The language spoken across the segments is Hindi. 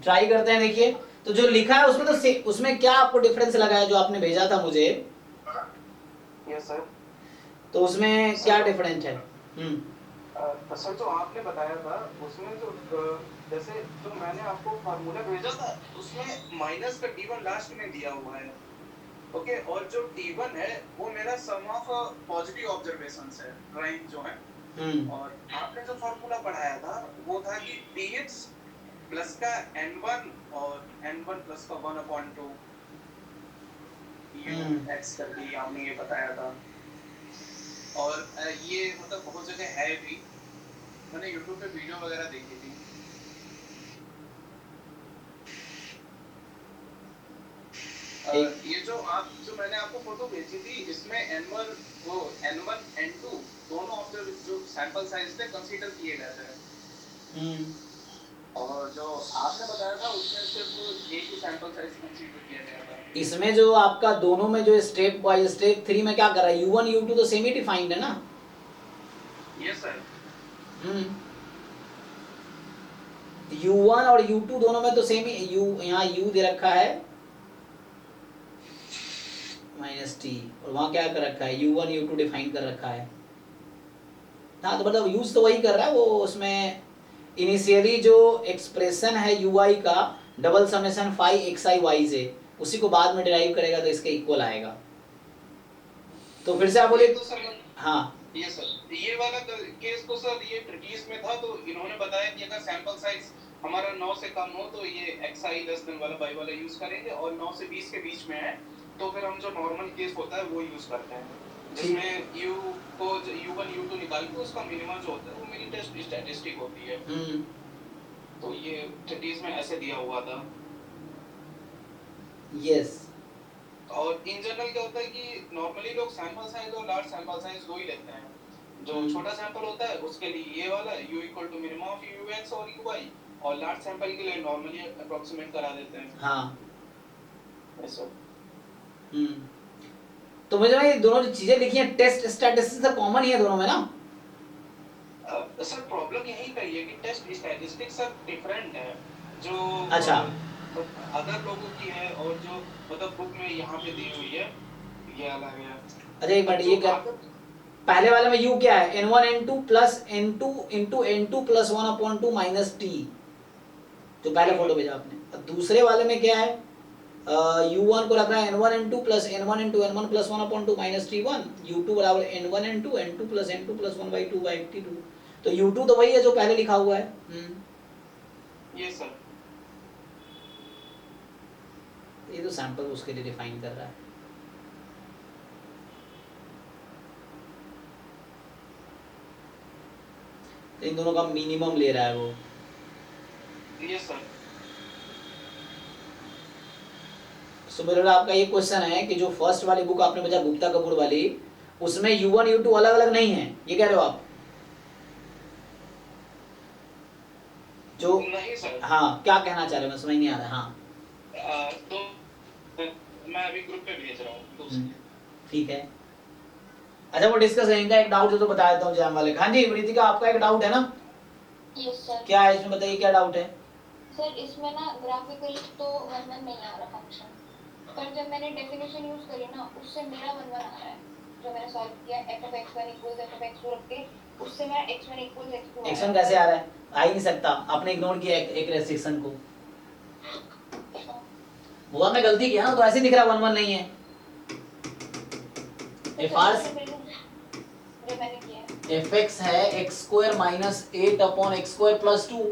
ट्राई करते हैं। देखिए तो जो लिखा है उसमें तो उसमें क्या आपको डिफरेंस लगा है जो आपने भेजा था मुझे? Yes sir. तो उसमें सर, क्या डिफरेंस है? सर जो आपने बताया था उसमें जो जैसे जो मैंने आपको फार्मूला भेजा था उसमें माइनस का T1 लास्ट में दिया हुआ है। ओके, और जो T1 है वो मेरा सम ऑफ पॉजिटिव ऑब्जर्वेशंस है, राइट जो है। और आपने जो फार्मूला पढ़ाया था वो था कि Tx प्लस का N1 और N1 प्लस का 1/2 U x करके आपने ये बताया था। और ये मतलब बहुत जगह है भी, मैंने YouTube पे वीडियो वगैरह देखी थी। ये जो मैंने आपको फोटो भेजी थी इसमें N1 N2 दोनों ऑब्जर्व जो सैंपल साइज थे कंसीडर किए गए थे। और जो आपने बताया था उसमें सिर्फ एक ही सैंपल साइज कंसीडर किया गया था। इसमें जो आपका दोनों में जो स्टेप बाय स्टेप 3 में क्या कर रहा है, U1 U2 तो सेम ही डिफाइंड है ना? Yes sir. U1 और U2 दोनों में तो सेम ही, यहाँ U दे रखा है -T और वहां क्या कर रखा है, U1 U2 डिफाइन कर रखा है। हाँ तो मतलब यूज तो वही कर रहा है वो। उसमें इनिशियली जो एक्सप्रेशन है UI का double summation phi xi y से, उसी को बाद में डिराइव करेगा तो इसके इक्वल आएगा। तो फिर से आप बोले तो सर हाँ ये सर ये वाला केस तो सर ये ट्रिकीज में था, तो इन्होंने बताया कि अगर सैंपल साइज हमारा 9 से कम हो तो ये xi लेस देन वाला y वाला यूज करेंगे, और 9 से 20 के बीच में है तो फिर हम जो नॉर्मल केस होता है वो यूज करते हैं, जिसमें u को U1 U2 निकाल के उसका मिनिमम जो होता है वो मिनी टेस्ट स्टैटिस्टिक होती है। तो ये ट्रिकीज में ऐसे दिया हुआ था। यस। और इन जनरल क्या होता है कि नॉर्मली लोग सैंपल साइज और लार्ज सैंपल साइज दो ही लेते हैं। जो छोटा सैंपल होता है उसके लिए ये वाला u equal to minimum of ux और uy, और लार्ज सैंपल के लिए नॉर्मली अप्रोक्सीमेट करा देते हैं। हाँ ऐसा। तो मुझे ये दोनों जो चीजें लिखी हैं टेस्ट स्टैटिस्टिक्स से कॉमन ही है दोनों में ना? सर प्रॉब्लम यही का है कि टेस्ट स्टैटिस्टिक्स सब डिफरेंट है जो अच्छा अदर लोगों की है, और जो मतलब बुक में यहाँ पे दी हुई है ये अलग है। अच्छा एक मिनट, ये क्या पहले वाले में u क्या है, n1 n2 plus n2 into n2 plus 1/2 minus t, जो पहले फोटो भेजा आपने। और दूसरे वाले में क्या है, u1 को रख रहा है n1 n2 plus n1 into n1 plus 1/2 minus t1, u2 बराबर n1 n2 n2 plus n2 plus 1/2 by t2। तो u2 तो वही है जो पहले लिखा हुआ है। ये सर ये तो सैंपल उसके लिए डिफाइन कर रहा है। तो इन दोनों का मिनिमम ले रहा है वो। ये सर सो मेरा आपका ये क्वेश्चन है कि जो फर्स्ट वाली बुक आपने भेजा गुप्ता कपूर वाली, उसमें U1 U2 अलग अलग नहीं है, ये कह रहे हो आप? जो नहीं सर। हाँ क्या कहना चाह रहे हो, मैं समझ नहीं आ रहा। हाँ तो मैं अभी ग्रुप पे भेज रहा हूँ। ठीक है। अच्छा वो डिस्कस करेंगे। एक डाउट है तो बता देता हूँ जैम वाले का। हाँ जी प्रीतिका, आपका एक डाउट है ना? Yes sir. क्या है इसमें, बताइए क्या डाउट है? सर इसमें ना ग्राफिकली तो 1 1 नहीं आ रहा फंक्शन, पर जब मैंने डेफिनेशन यूज करी ना उससे मेरा 1 1 आ रहा है। जो मैंने सॉल्व किया f(x1 = f(x2) रख के उससे मेरा x1 = x2 एक्शन कैसे आ रहा है? आ ही नहीं सकता, आपने इग्नोर किया एक रेस्ट्रिक्शन को। वो आपने गलती किया ना, तो ऐसे दिख रहा 1 1 नहीं है। fx है x² minus 8/x² plus 2।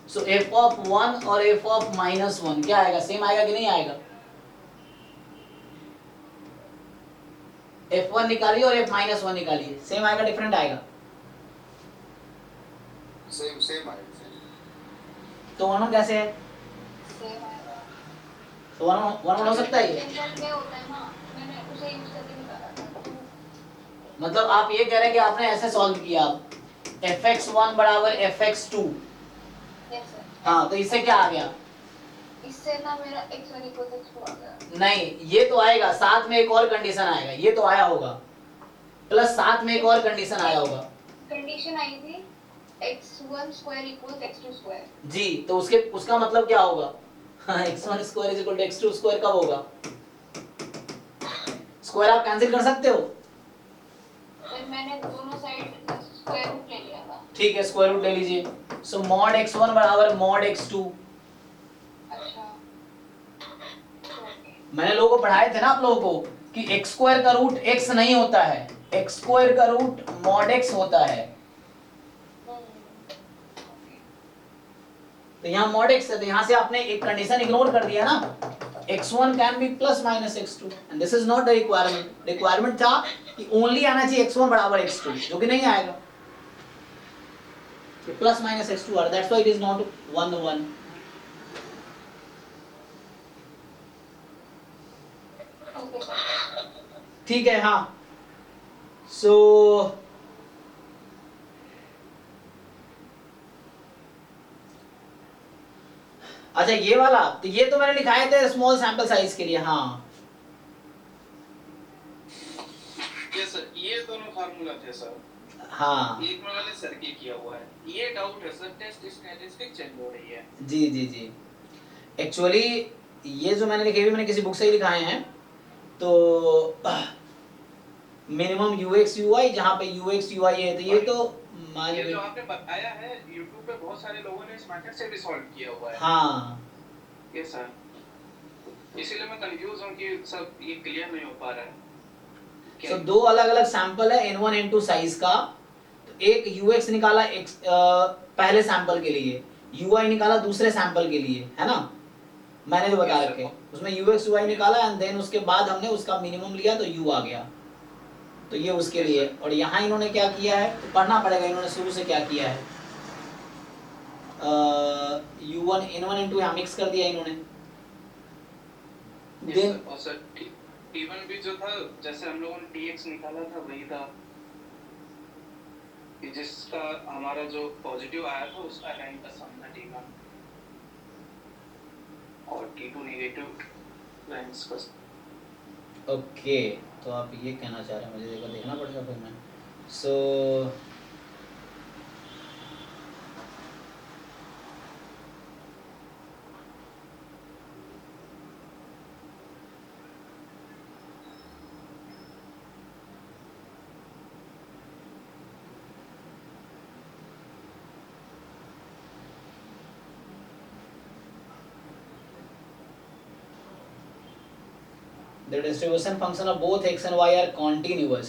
So f of 1 और f ऑफ -1 क्या आएगा, सेम आएगा कि नहीं आएगा? f1 निकालिए और f-1 निकालिए, सेम आएगा डिफरेंट आएगा? सेम आएगा। तो 1 1 कैसे है? सेम आएगा। तो 1 1 हो सकता है ये? जनरल में होता है ना, मैंने उसे यूज करके निकाला था। मतलब आप ये कह रहे हैं कि आपने ऐसे सॉल्व किया, fx1 बराबर fx2। Yes sir. हाँ तो इससे क्या आ गया? इससे ना मेरा x1 = x2 आ गया। नहीं ये तो आएगा, साथ में एक और कंडीशन आएगा, ये तो आया होगा, प्लस साथ में एक और कंडीशन आया होगा। कंडीशन आई थी x1 x1 square equals x2 square. जी, तो उसका मतलब क्या होगा? हाँ, x1 square is equal to x2 square कब होगा? स्क्वायर आप कैंसिल कर सकते हो। फिर मैंने दोनों साइड स्क्वायर रूट ले लिया था। ठीक है, स्क्वायर रूट ले लीजिए। सो मॉड x1 बराबर मॉड x2। अच्छा, मैंने लोगों को पढ़ाए थे ना आप लोगों को कि x स्क्वायर का रूट x नहीं होता है, x स्क्वायर का रूट मॉड x होता है। तो यहाँ मॉड x है, तो यहाँ से आपने एक कंडीशन इग्नोर कर दिया ना, x1 can be plus minus x2 and this is not the requirement. Requirement था कि ओनली आना चाहिए x1 बराबर x2, जो कि नहीं आएगा, प्लस माइनस x2 आ रहा, that's why it is not 1 1। ठीक है, हाँ। सो अच्छा, ये वाला तो ये तो मैंने लिखाए थे स्मॉल सैंपल साइज के लिए। हाँ यस सर, ये दोनों फार्मूला थे सर। हाँ एक में मैंने सर के किया हुआ है, ये डाउट है सर, टेस्ट स्टैटिस्टिक चेंज हो रही है। जी जी जी, एक्चुअली ये जो मैंने लिखे हुए मैंने किसी बुक से ही लिखाए हैं। तो मिनिमम यूएक्स यूआई, जहाँ पे यूएक्स यूआई है, तो ये तो मान ये जो आपने बताया है YouTube पे बहुत सारे लोगों ने इस मेथड से भी सॉल्व किया हुआ है। हाँ यस सर, इसीलिए मैं कंफ्यूज हूँ कि सब ये क्लियर नहीं हो पा रहा है। तो दो अलग अलग सैंपल है n1 n2 साइज का। तो एक यूएक्स निकाला पहले सैंपल के लिए, यूआई निकाला दूसरे सैंपल के लिए, है ना, मैंने जो बता रखे उसमें यूएक्स यूआई निकाला एंड देन उसके बाद हमने उसका मिनिमम लिया तो यू आ गया, तो ये उसके लिए। और यहाँ इन्होंने क्या किया है, तो पढ़ना पड़ेगा इन्होंने शुरू से क्या किया है। u1 n1 n2 यहाँ मिक्स कर दिया इन्होंने। देन और सर t1 भी जो था, जैसे हम लोगों ने tx निकाला था वही था, कि जिसका हमारा जो पॉजिटिव आया था उसका रैंक का सम था t1 और t2 नेगेटिव रैंक्स का। ओके, तो आप ये कहना चाह रहे हैं, मुझे देखना पड़ेगा फिर मैं। सो the distribution function of both x and y are continuous।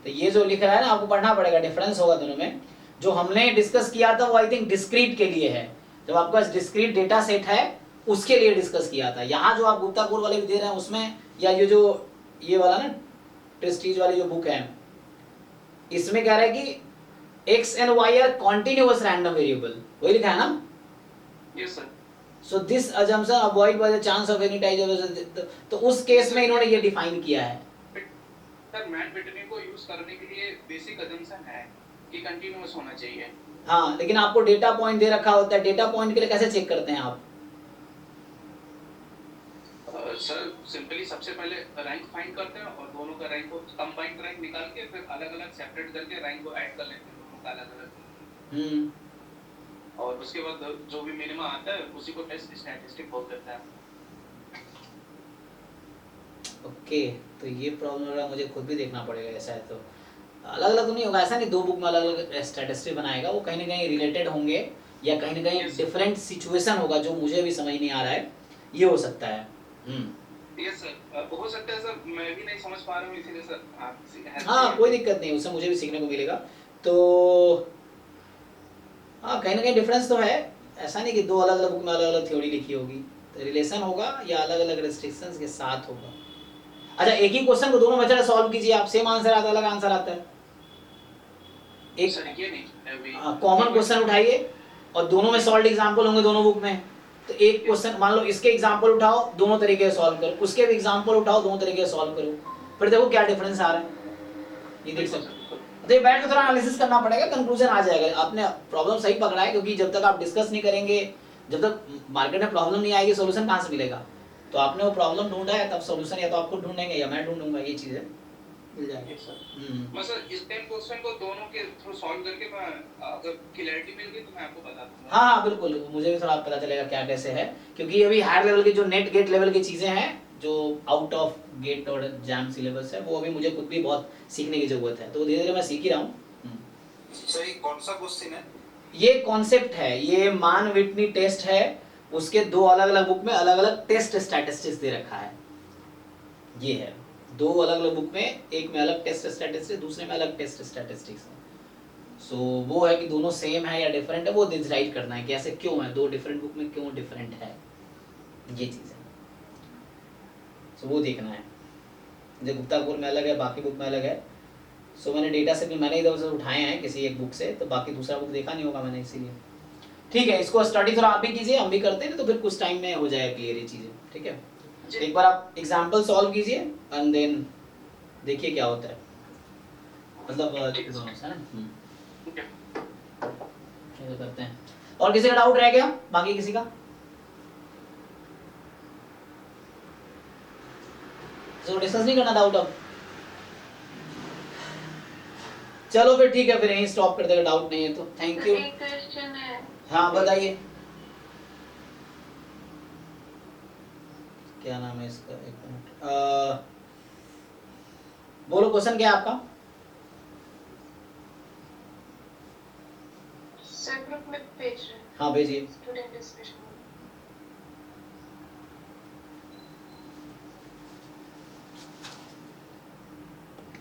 तो ये जो लिख रहा है ना, आपको पढ़ना पड़ेगा, डिफरेंस होगा दोनों में। जो हमने डिस्कस किया था वो आई थिंक डिस्क्रीट के लिए है, जब आपके पास डिस्क्रीट डेटा सेट है उसके लिए डिस्कस किया था। यहाँ जो आप गुप्ता कोड वाले भी दे रहे हैं उसमें, या ये वाला ना प्रेस्टीज वाली जो बुक है, इसमें कह रहा है कि x and y are continuous random variable, वही लिखा है ना। Yes sir. So this assumption avoid by the chance of any type, तो उस केस में इन्होंने ये डिफाइन किया है। सर मैट बिटनी को यूज करने के लिए बेसिक असम्पशन है कि कंटीन्यूअस होना चाहिए। हाँ, लेकिन आपको डेटा पॉइंट दे रखा होता है, डेटा पॉइंट के लिए कैसे चेक करते हैं आप? सर सिंपली सबसे पहले रैंक फाइंड करते हैं और दोनों का रैंक को कंबाइंड रैंक निकाल के फिर अलग-अलग सेपरेट करके रैंक को ऐड कर लेते हैं दोनों का अलग-अलग। और उसके बाद जो भी मिनिमम आता है उसी को टेस्ट स्टैटिस्टिक बोल देते हैं। ओके, तो ये प्रॉब्लम वाला मुझे खुद भी देखना पड़ेगा। ऐसा है तो अलग अलग तो नहीं होगा, ऐसा नहीं दो बुक में अलग अलग स्टैटिस्टिक बनाएगा, वो कहीं ना कहीं रिलेटेड होंगे या कहीं ना कहीं डिफरेंट सिचुएशन होगा जो मुझे भी समझ नहीं आ रहा है, ये हो सकता है। यस सर, हो सकता है सर, मैं भी नहीं समझ पा रहा हूँ इसीलिए सर हाँ कोई दिक्कत नहीं, उससे मुझे भी सीखने को मिलेगा। तो हाँ कहीं ना कहीं डिफरेंस तो है, ऐसा नहीं कि दो अलग अलग बुक में अलग अलग थ्योरी लिखी होगी, तो रिलेशन होगा या अलग अलग रेस्ट्रिक्शंस के साथ होगा। अच्छा, एक ही क्वेश्चन को दोनों मेथड सॉल्व कीजिए आप, सेम आंसर आता है अलग आंसर आता है। एक कॉमन क्वेश्चन उठाइए और दोनों में सॉल्व एग्जांपल होंगे दोनों बुक में। तो एक क्वेश्चन मान लो, इसके एग्जांपल उठाओ दोनों तरीके से सॉल्व करो, उसके भी एग्जांपल उठाओ दोनों तरीके से सॉल्व करो, फिर देखो क्या डिफरेंस आ रहा है, ये देख सकते हो। तो ये बैठ के थोड़ा एनालिसिस करना पड़ेगा, कंक्लूजन आ जाएगा। आपने प्रॉब्लम सही पकड़ा है, क्योंकि जब तक आप डिस्कस नहीं करेंगे, जब तक मार्केट में प्रॉब्लम नहीं आएगी, सोल्यूशन कहाँ से मिलेगा? तो आपने वो प्रॉब्लम ढूंढा है, तब सोल्यूशन या तो आपको ढूंढेंगे या मैं ढूंढूंगा, ये चीज़ है। मिल जाएगा सर। मैं सर इस टाइम क्वेश्चन को दोनों के थ्रू सॉल्व करके मैं अगर क्लैरिटी मिल गई तो मैं आपको बता दूंगा। हाँ हाँ बिल्कुल, मुझे भी थोड़ा पता चलेगा क्या कैसे है, क्योंकि अभी हायर लेवल की जो नेट गेट लेवल की चीज़ें हैं जो आउट ऑफ गेट और जैम सिलेबस है, वो अभी मुझे खुद भी बहुत सीखने की ज़रूरत है, तो धीरे धीरे मैं सीख ही रहा हूँ। सर ये कौन सा क्वेश्चन है? ये कॉन्सेप्ट है, ये मान विटनी टेस्ट है, उसके दो अलग अलग बुक में अलग अलग टेस्ट स्टैटिस्टिक्स दे रखा है। ये है दो अलग अलग बुक में, एक में अलग टेस्ट स्टैटिस्टिक्स, दूसरे में अलग टेस्ट स्टैटिस्टिक्स है। सो वो है कि दोनों सेम है या डिफरेंट है, वो डिसाइड करना है कि ऐसे क्यों है, दो डिफरेंट बुक में क्यों डिफरेंट है, ये चीज़ है। सो वो देखना है, जो गुप्ता कोर में अलग है, बाकी बुक में अलग है। सो मैंने डेटा से भी मैंने इधर उधर उठाए हैं किसी एक बुक से, तो बाकी दूसरा बुक देखा नहीं होगा मैंने, इसीलिए ठीक है। इसको स्टडी थोड़ा आप भी कीजिए, हम भी करते हैं, तो फिर कुछ टाइम में हो जाएगा क्लियर ये चीज़ें, ठीक है। एक बार आप एग्जाम्पल सॉल्व कीजिए एंड देन देखिए क्या होता है, मतलब दोनों से, है ना। ये तो करते हैं। और किसी का डाउट रह गया, बाकी किसी का? तो डिस्कस नहीं करना डाउट अब? चलो फिर ठीक है, फिर यहीं स्टॉप कर देगा, डाउट नहीं है तो थैंक यू। एक क्वेश्चन है। हाँ बताइए, क्या नाम है इसका, एक मिनट, बोलो क्वेश्चन क्या है आपका? सर ग्रुप में भेज रहे हैं। हाँ भेजिए। Student discussion.